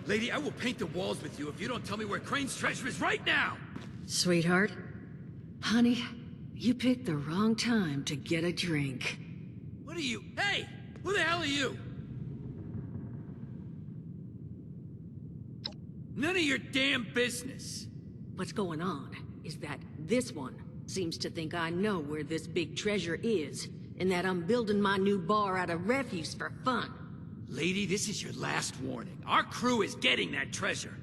Lady, I will paint the walls with you if you don't tell me where Crane's treasure is right now! Sweetheart? Honey, you picked the wrong time to get a drink. What are you? Hey! Who the hell are you? None of your damn business! What's going on is that this one seems to think I know where this big treasure is, and that I'm building my new bar out of refuse for fun. Lady, this is your last warning. Our crew is getting that treasure.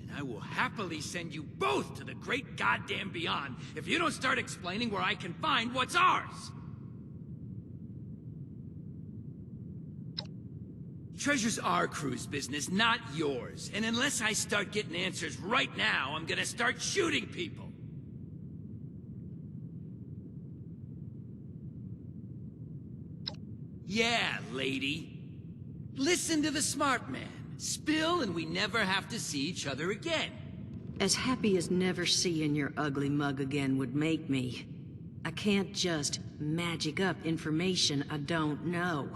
And I will happily send you both to the great goddamn beyond if you don't start explaining where I can find what's ours! Treasure's our crew's business, not yours. And unless I start getting answers right now, I'm gonna start shooting people. Yeah, lady. Listen to the smart man. Spill and we never have to see each other again. As happy as never seeing your ugly mug again would make me, I can't just magic up information I don't know.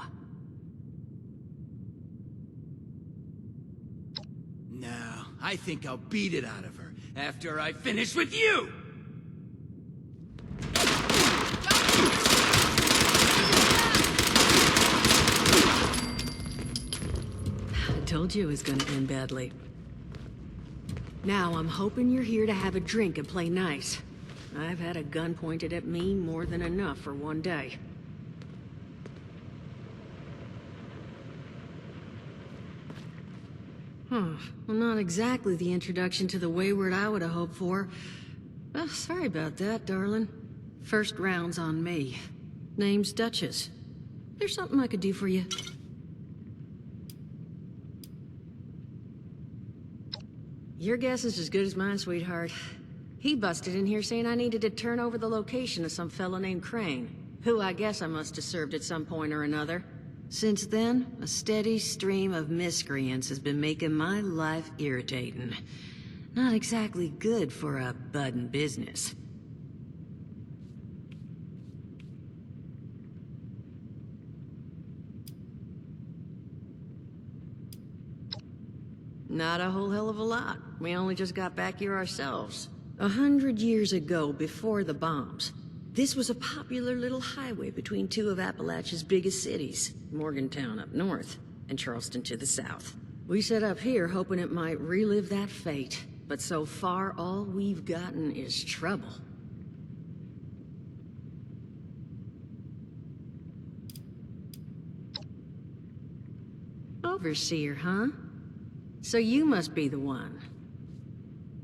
No, I think I'll beat it out of her after I finish with you! I told you it was gonna end badly. Now I'm hoping you're here to have a drink and play nice. I've had a gun pointed at me more than enough for one day. Well, not exactly the introduction to the Wayward I would have hoped for. Oh, sorry about that, darling. First round's on me. Name's Duchess. There's something I could do for you. Your guess is as good as mine, sweetheart. He busted in here saying I needed to turn over the location of some fellow named Crane, who I guess I must have served at some point or another. Since then, a steady stream of miscreants has been making my life irritating. Not exactly good for a budding business. Not a whole hell of a lot. We only just got back here ourselves. 100 years ago, before the bombs, this was a popular little highway between two of Appalachia's biggest cities, Morgantown up north, and Charleston to the south. We set up here hoping it might relive that fate, but so far all we've gotten is trouble. Overseer, huh? So you must be the one.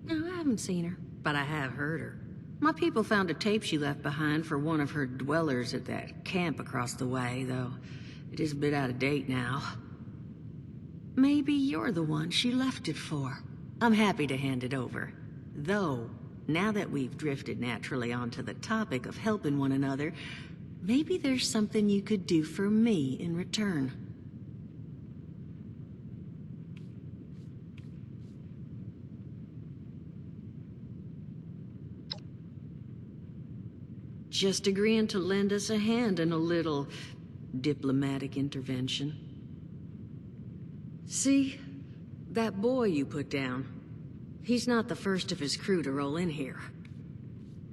No, I haven't seen her, but I have heard her. My people found a tape she left behind for one of her dwellers at that camp across the way, though it is a bit out of date now. Maybe you're the one she left it for. I'm happy to hand it over. Though, now that we've drifted naturally onto the topic of helping one another, maybe there's something you could do for me in return. Just agreeing to lend us a hand in a little diplomatic intervention. See, that boy you put down, he's not the first of his crew to roll in here.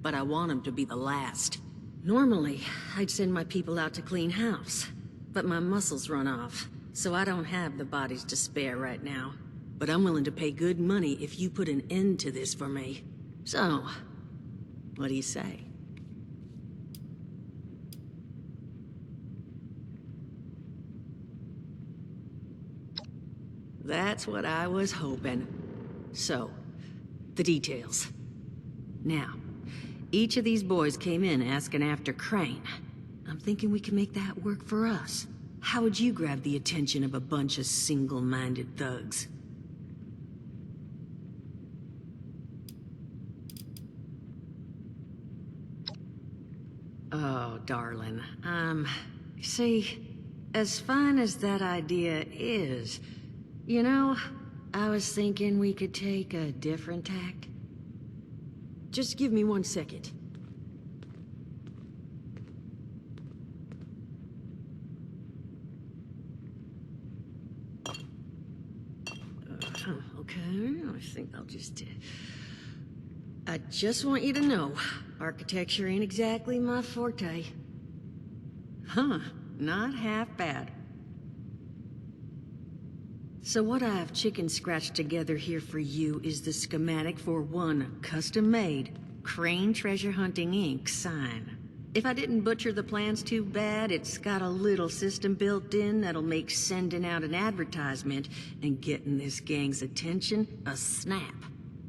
But I want him to be the last. Normally, I'd send my people out to clean house, but my muscles run off, so I don't have the bodies to spare right now. But I'm willing to pay good money if you put an end to this for me. So, what do you say? That's what I was hoping. So, the details. Now, each of these boys came in asking after Crane. I'm thinking we can make that work for us. How would you grab the attention of a bunch of single-minded thugs? Oh, darling, see, as fine as that idea is, you know, I was thinking we could take a different tack. Just give me 1 second. Okay, I think I'll just... I just want you to know, architecture ain't exactly my forte. Huh, not half bad. So what I've chicken scratched together here for you is the schematic for one custom-made Crane Treasure Hunting Inc. sign. If I didn't butcher the plans too bad, it's got a little system built in that'll make sending out an advertisement and getting this gang's attention a snap.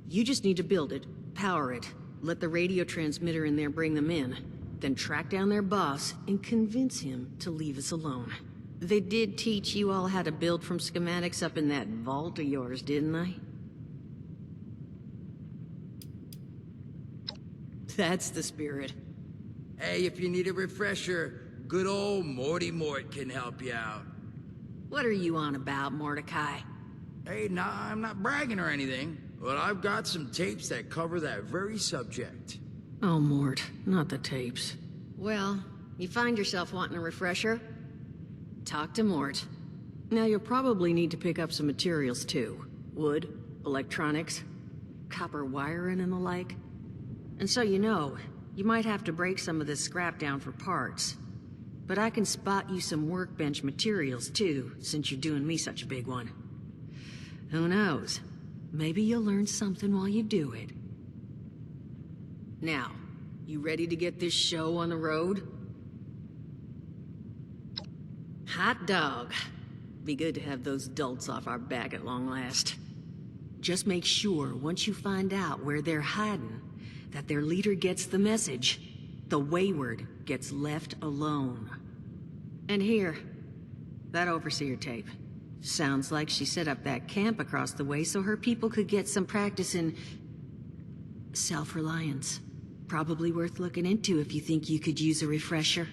You just need to build it, power it, let the radio transmitter in there bring them in, then track down their boss and convince him to leave us alone. They did teach you all how to build from schematics up in that vault of yours, didn't they? That's the spirit. Hey, if you need a refresher, good old Morty Mort can help you out. What are you on about, Mordecai? Hey, nah, I'm not bragging or anything, but I've got some tapes that cover that very subject. Oh, Mort, not the tapes. Well, you find yourself wanting a refresher? Talk to Mort. Now you'll probably need to pick up some materials too. Wood, electronics, copper wiring and the like. And so you know, you might have to break some of this scrap down for parts. But I can spot you some workbench materials too, since you're doing me such a big one. Who knows? Maybe you'll learn something while you do it. Now, you ready to get this show on the road? Hot dog. Be good to have those dolts off our back at long last. Just make sure, once you find out where they're hiding, that their leader gets the message. The wayward gets left alone. And here, that overseer tape. Sounds like she set up that camp across the way so her people could get some practice in self-reliance. Probably worth looking into if you think you could use a refresher.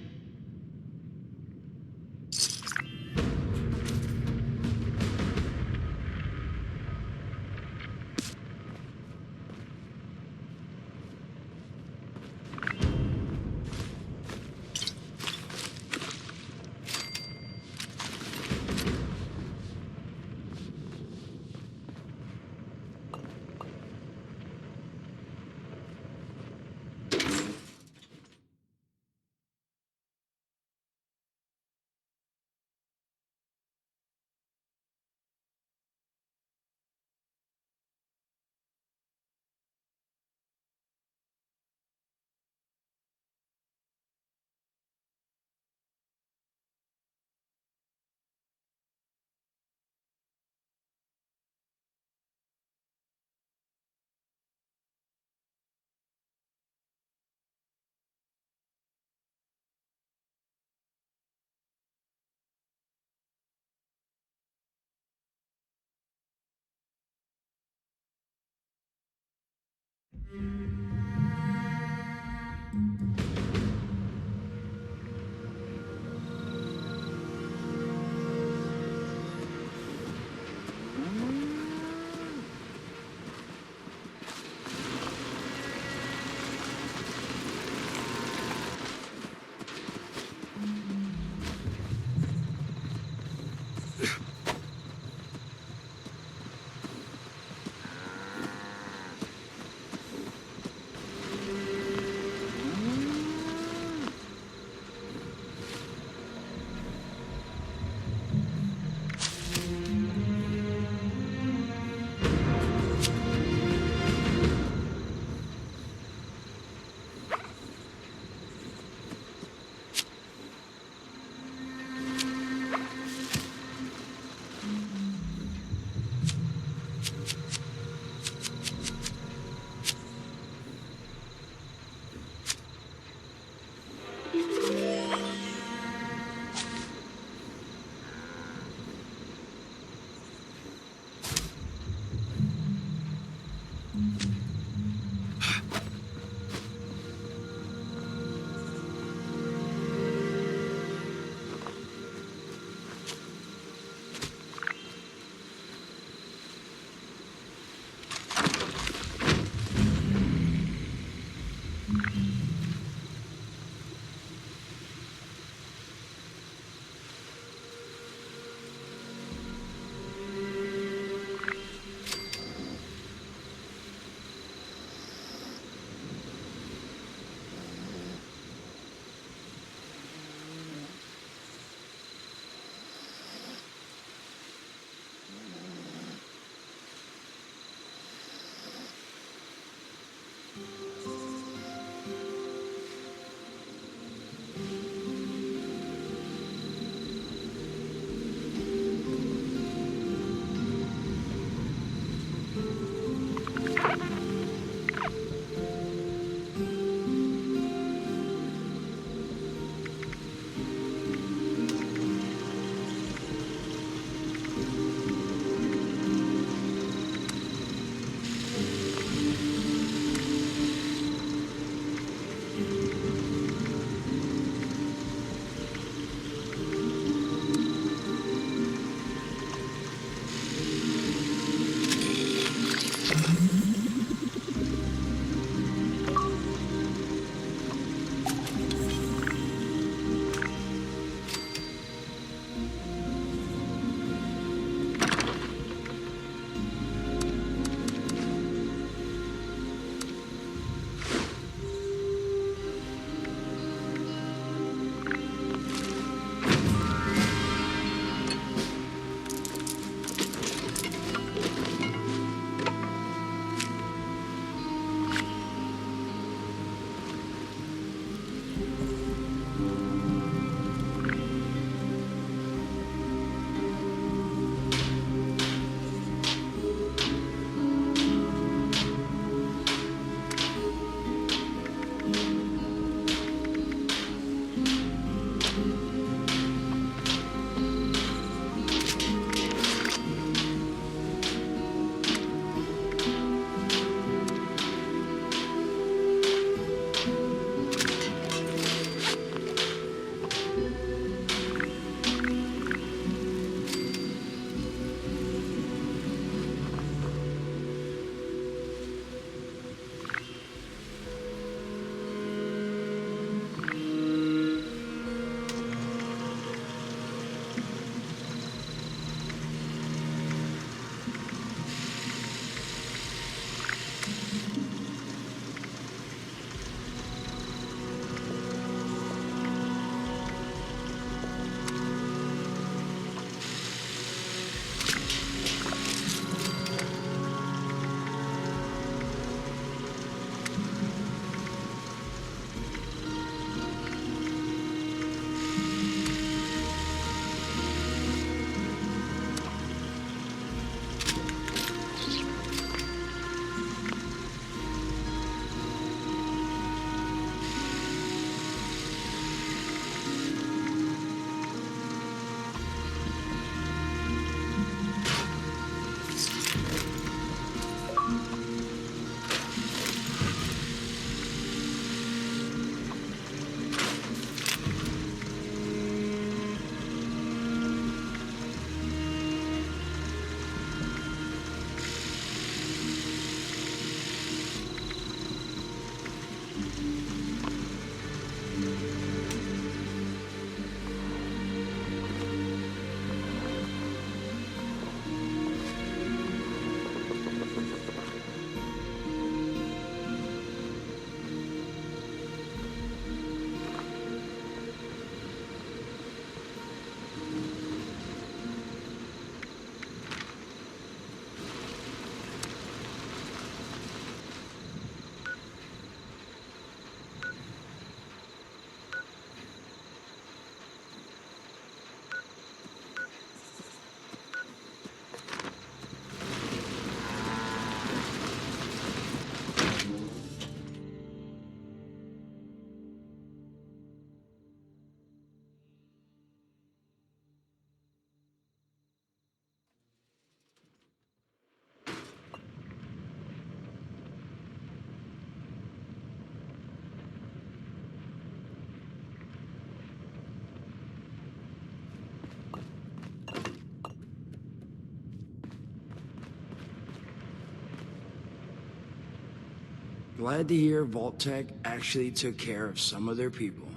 Glad to hear Vault-Tec actually took care of some of their people.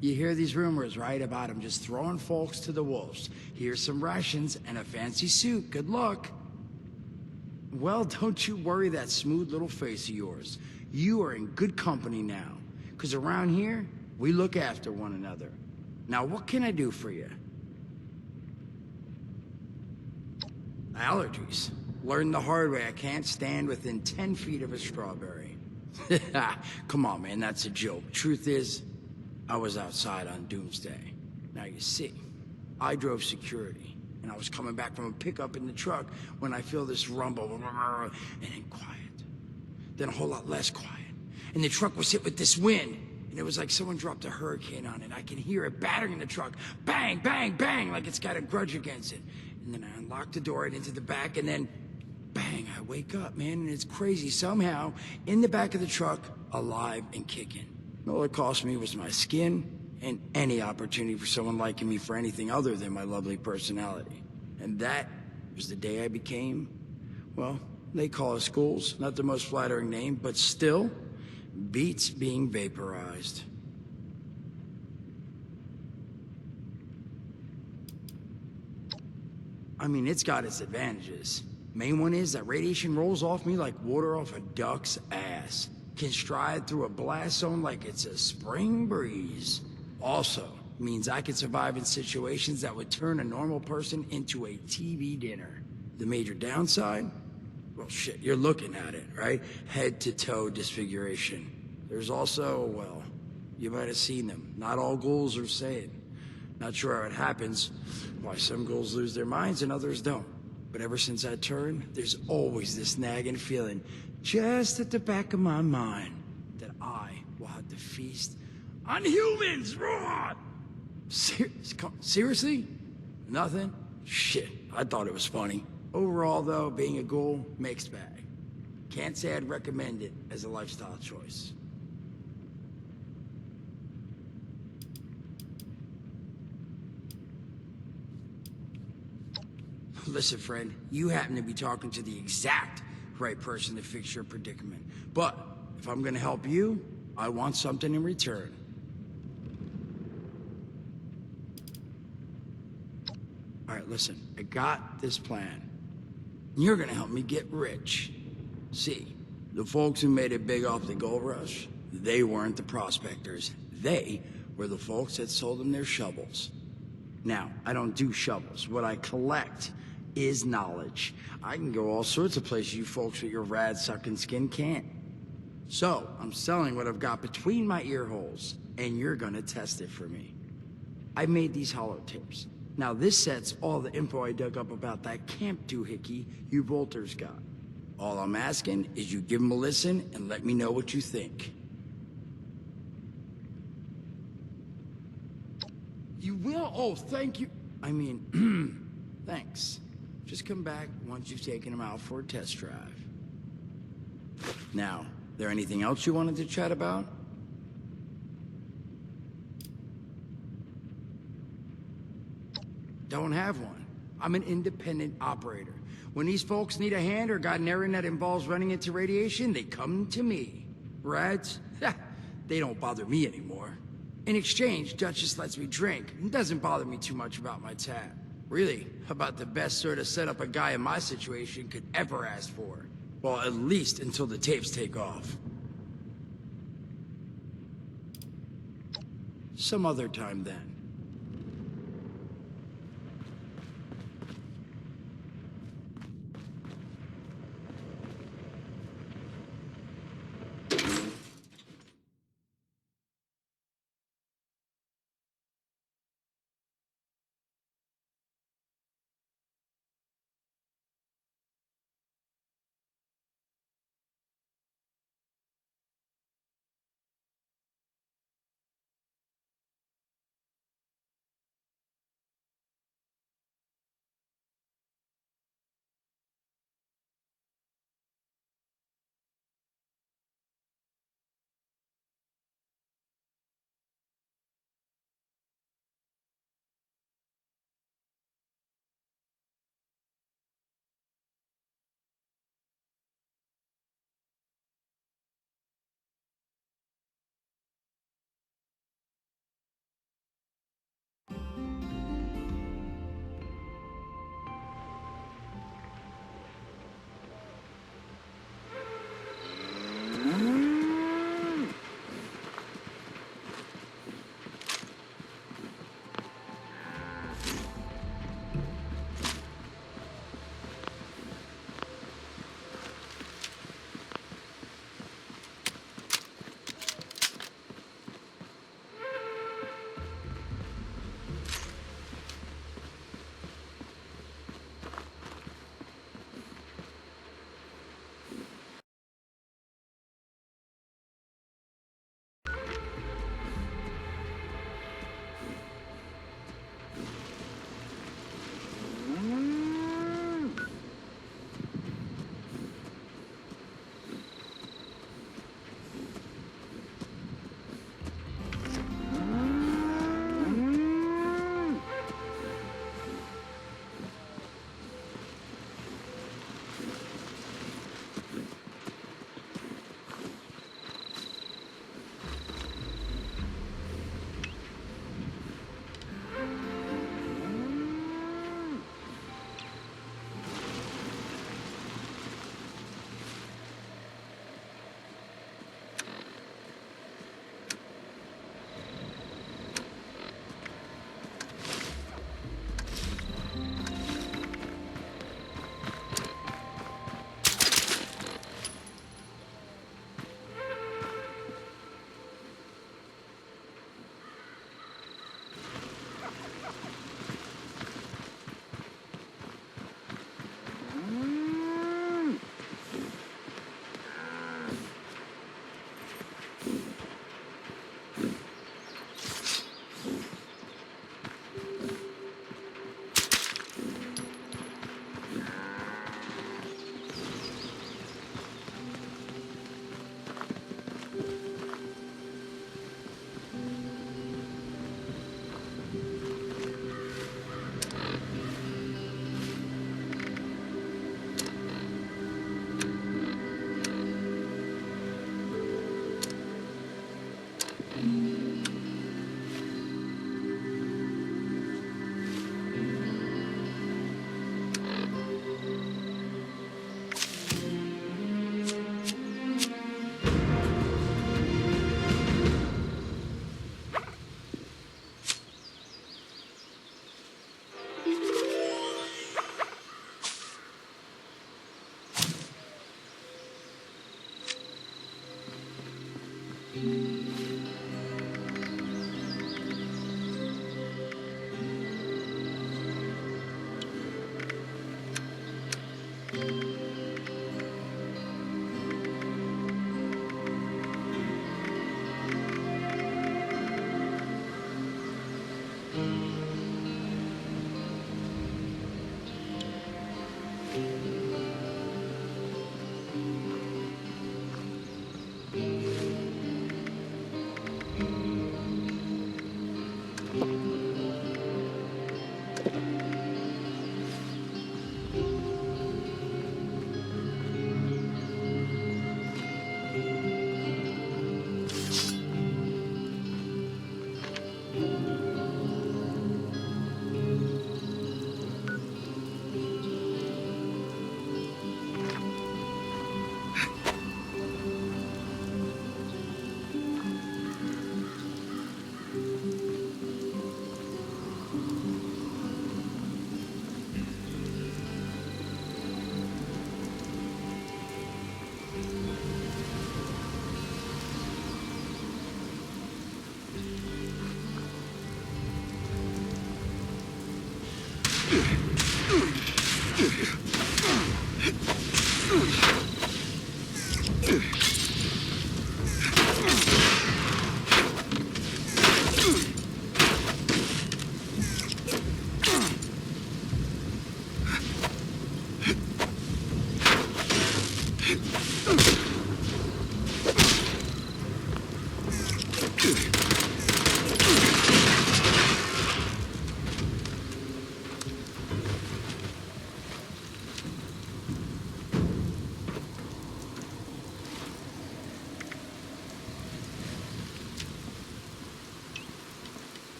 You hear these rumors, right, about them just throwing folks to the wolves. Here's some rations and a fancy suit. Good luck. Well, don't you worry that smooth little face of yours. You are in good company now. Because around here, we look after one another. Now, what can I do for you? Allergies. Learned the hard way I can't stand within 10 feet of a strawberry. Come on, man, that's a joke. Truth is, I was outside on Doomsday. Now, you see, I drove security, and I was coming back from a pickup in the truck when I feel this rumble, and then quiet. Then a whole lot less quiet. And the truck was hit with this wind, and it was like someone dropped a hurricane on it. I can hear it battering the truck. Bang, bang, bang, like it's got a grudge against it. And then I unlocked the door and into the back, and then bang, I wake up, man, and it's crazy. Somehow, in the back of the truck, alive and kicking. All it cost me was my skin and any opportunity for someone liking me for anything other than my lovely personality. And that was the day I became, well, they call us ghouls. Not the most flattering name, but still beats being vaporized. I mean, it's got its advantages. Main one is that radiation rolls off me like water off a duck's ass. Can stride through a blast zone like it's a spring breeze. Also, means I can survive in situations that would turn a normal person into a TV dinner. The major downside? Well, shit, you're looking at it, right? Head to toe disfiguration. There's also, well, you might have seen them. Not all ghouls are sane. Not sure how it happens, why some ghouls lose their minds and others don't. But ever since I turned, there's always this nagging feeling just at the back of my mind that I will have to feast on humans, raw! Seriously? Nothing? Shit, I thought it was funny. Overall, though, being a ghoul, mixed bag. Can't say I'd recommend it as a lifestyle choice. Listen, friend, you happen to be talking to the exact right person to fix your predicament. But if I'm gonna help you, I want something in return. All right, listen, I got this plan. You're gonna help me get rich. See, the folks who made it big off the gold rush, they weren't the prospectors. They were the folks that sold them their shovels. Now, I don't do shovels. What I collect is knowledge. I can go all sorts of places you folks with your rad-sucking skin can't. So, I'm selling what I've got between my ear holes, and you're gonna test it for me. I made these holotapes. Now, this set's all the info I dug up about that camp doohickey you Volters got. All I'm asking is you give them a listen and let me know what you think. You will? Oh, thank you. I mean, thanks. Just come back once you've taken them out for a test drive. Now, there anything else you wanted to chat about? Don't have one. I'm an independent operator. When these folks need a hand or got an errand that involves running into radiation, they come to me. Rads? They don't bother me anymore. In exchange, Duchess lets me drink and doesn't bother me too much about my tab. Really, about the best sort of setup a guy in my situation could ever ask for. Well, at least until the tapes take off. Some other time then.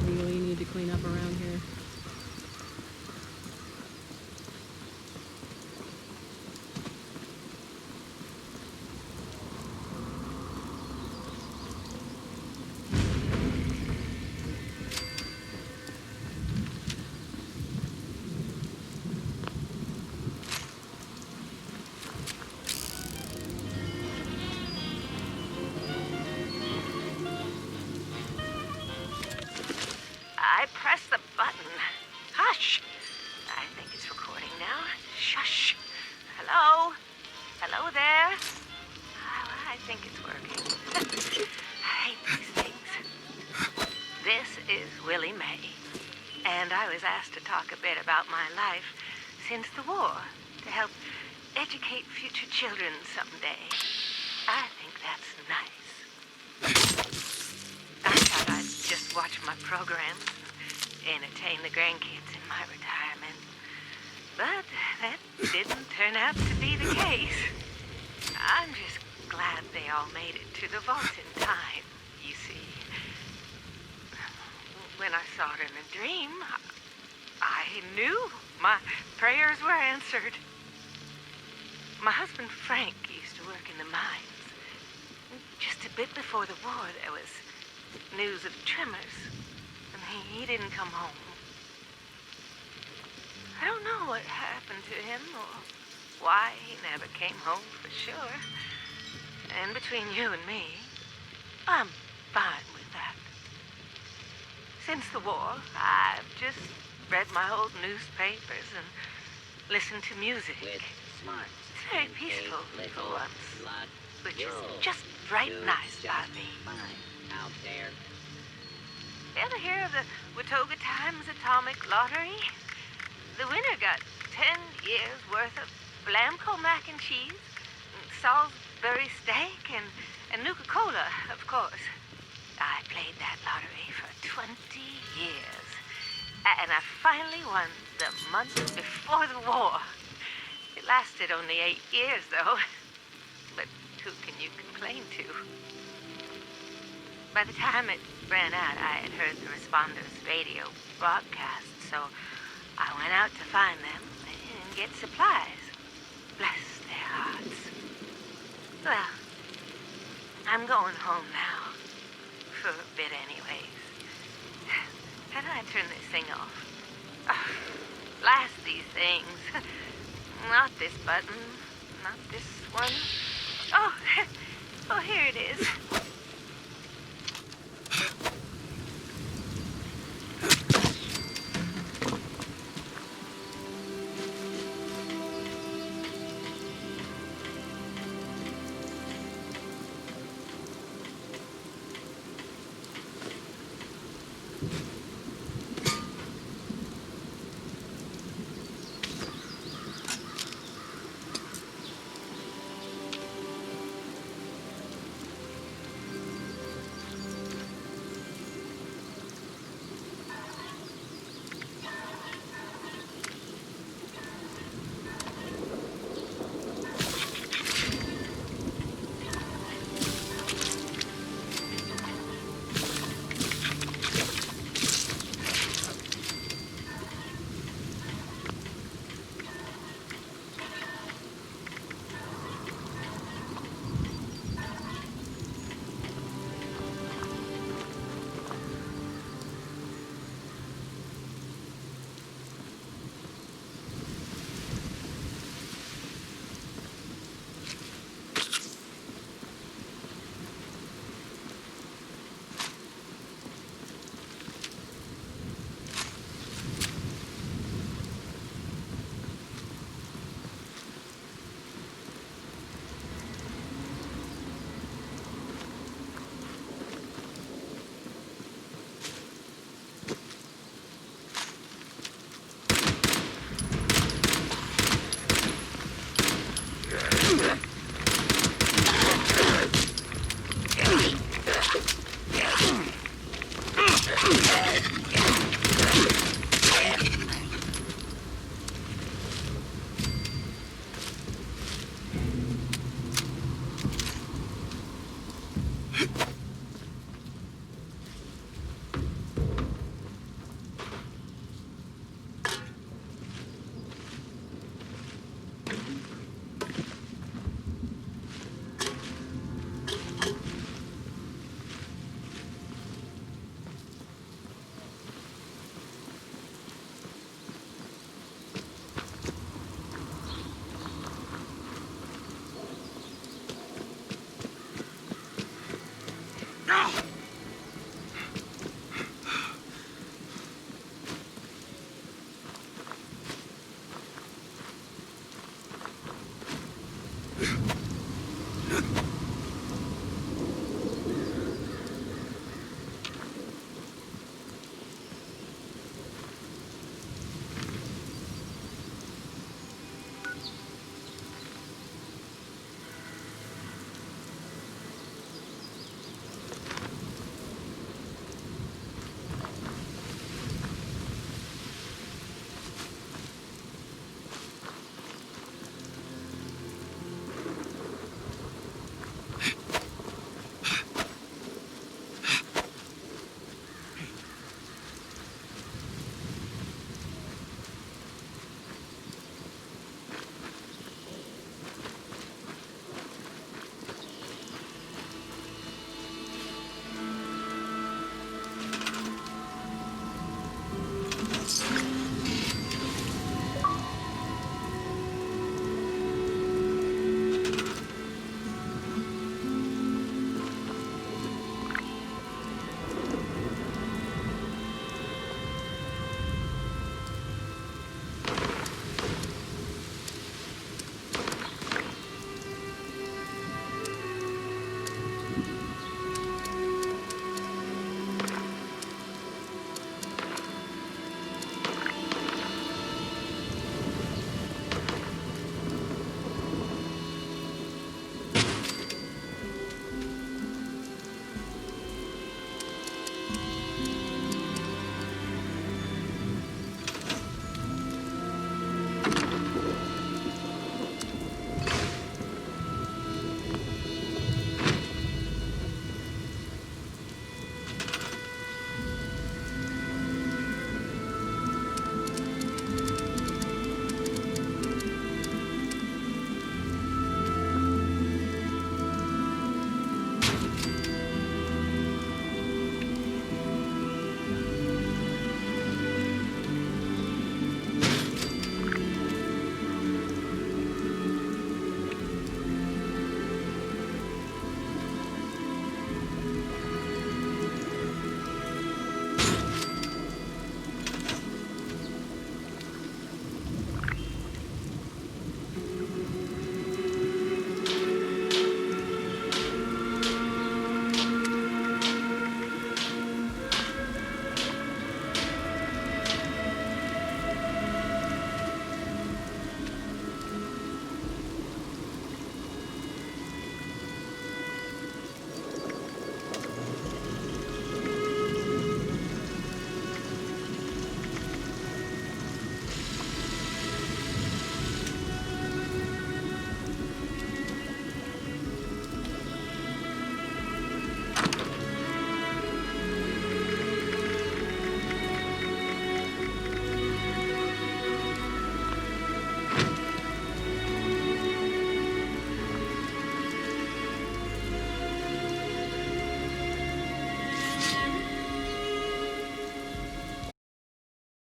Really need to clean up around here. I pressed the button. Hush! I think it's recording now. Shush! Hello? Hello there? Oh, I think it's working. I hate these things. This is Willie Mae, and I was asked to talk a bit about my life since the war to help educate future children someday. I think that's nice. I thought I'd just watch my programs, entertain the grandkids in my retirement. But that didn't turn out to be the case. I'm just glad they all made it to the vault in time, you see. When I saw it in a dream, I knew my prayers were answered. My husband Frank used to work in the mines. Just a bit before the war, there was news of tremors, and he didn't come home. I don't know what happened to him or why he never came home for sure. And between you and me, I'm fine with that. Since the war, I've just read my old newspapers and listened to music. It's very peaceful for once, which is just right nice by me. Out there. You ever hear of the Watoga Times Atomic Lottery? The winner got 10 years worth of Blamco mac and cheese, Salisbury steak, and Nuka-Cola, of course. I played that lottery for 20 years. And I finally won the month before the war. It lasted only 8 years, though. But who can you complain to? By the time it ran out, I had heard the responders' radio broadcast, so I went out to find them and get supplies. Bless their hearts. Well, I'm going home now. For a bit, anyways. How do I turn this thing off? Oh, blast these things. Not this button. Not this one. Oh, oh, here it is.